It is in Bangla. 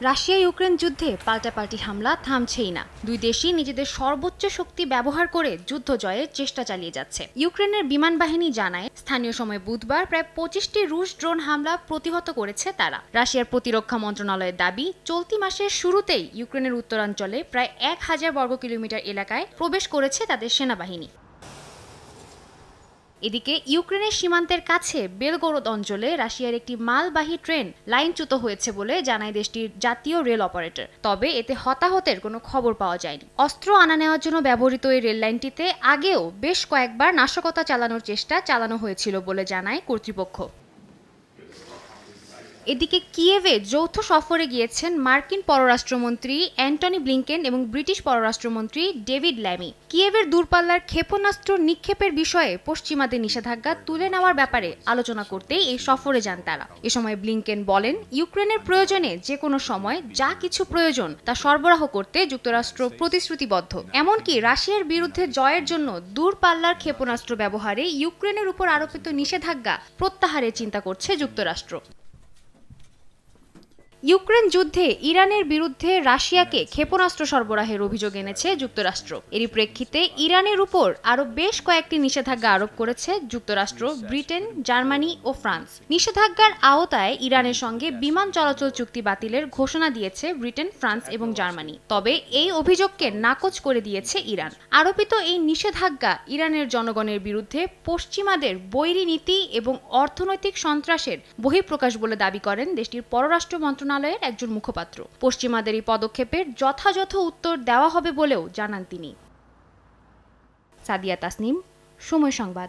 রাশিয়া ইউক্রেন যুদ্ধে পাল্টাপাল্টি হামলা থামছেই না। দুই দেশই নিজেদের সর্বোচ্চ শক্তি ব্যবহার করে যুদ্ধ জয়ের চেষ্টা চালিয়ে যাচ্ছে। ইউক্রেনের বিমান বাহিনী জানায়, স্থানীয় সময় বুধবার প্রায় 25টি রুশ ড্রোন হামলা প্রতিহত করেছে তারা। রাশিয়ার প্রতিরক্ষা মন্ত্রণালয়ের দাবি, চলতি মাসের শুরুতেই ইউক্রেনের উত্তরাঞ্চলে প্রায় 1000 বর্গ কিলোমিটার এলাকায় প্রবেশ করেছে তাদের সেনাবাহিনী। এদিকে ইউক্রেনের সীমান্তের কাছে বেলগোরদ অঞ্চলে রাশিয়ার একটি মালবাহী ট্রেন লাইনচ্যুত হয়েছে বলে জানায় দেশটির জাতীয় রেল অপারেটর। তবে এতে হতাহতের কোনো খবর পাওয়া যায়নি। অস্ত্র আনা নেওয়ার জন্য ব্যবহৃত এই রেল লাইনটিতে আগেও বেশ কয়েকবার নাশকতা চালানোর চেষ্টা চালানো হয়েছিল বলে জানায় কর্তৃপক্ষ। এদিকে কিয়েভে যৌথ সফরে গিয়েছেন মার্কিন পররাষ্ট্রমন্ত্রী অ্যান্টনি ব্লিংকেন এবং ব্রিটিশ পররাষ্ট্রমন্ত্রী ডেভিড ল্যামি। কিয়েভের দূরপাল্লার ক্ষেপণাস্ত্র নিক্ষেপের বিষয়ে পশ্চিমাদের নিষেধাজ্ঞা তুলে নেওয়ার ব্যাপারে আলোচনা করতেই এই সফরে যান তারা। এ সময় ব্লিংকেন বলেন, ইউক্রেনের প্রয়োজনে যে কোনো সময় যা কিছু প্রয়োজন তা সরবরাহ করতে যুক্তরাষ্ট্র প্রতিশ্রুতিবদ্ধ। এমনকি রাশিয়ার বিরুদ্ধে জয়ের জন্য দূরপাল্লার ক্ষেপণাস্ত্র ব্যবহারে ইউক্রেনের উপর আরোপিত নিষেধাজ্ঞা প্রত্যাহারের চিন্তা করছে যুক্তরাষ্ট্র। ইউক্রেন যুদ্ধে ইরানের বিরুদ্ধে রাশিয়াকে ক্ষেপণাস্ত্র সরবরাহের অভিযোগ এনেছে যুক্তরাষ্ট্র। এরই প্রেক্ষিতে ইরানের উপর আরও বেশ কয়েকটি নিষেধাজ্ঞা আরোপ করেছে যুক্তরাষ্ট্র, ব্রিটেন, জার্মানি ও ফ্রান্স। নিষেধাজ্ঞার আওতায় ইরানের সঙ্গে বিমান চলাচল চুক্তি বাতিলের ঘোষণা দিয়েছে ব্রিটেন, ফ্রান্স এবং জার্মানি। তবে এই অভিযোগকে নাকচ করে দিয়েছে ইরান। আরোপিত এই নিষেধাজ্ঞা ইরানের জনগণের বিরুদ্ধে পশ্চিমাদের বৈরী নীতি এবং অর্থনৈতিক সন্ত্রাসের বহিঃপ্রকাশ বলে দাবি করেন দেশটির পররাষ্ট্র মন্ত্রণালয়ের একজন মুখপাত্র। পশ্চিমাদের এই পদক্ষেপের যথাযথ উত্তর দেওয়া হবে বলেও জানান তিনি। সাদিয়া তাসনিম, সময় সংবাদ।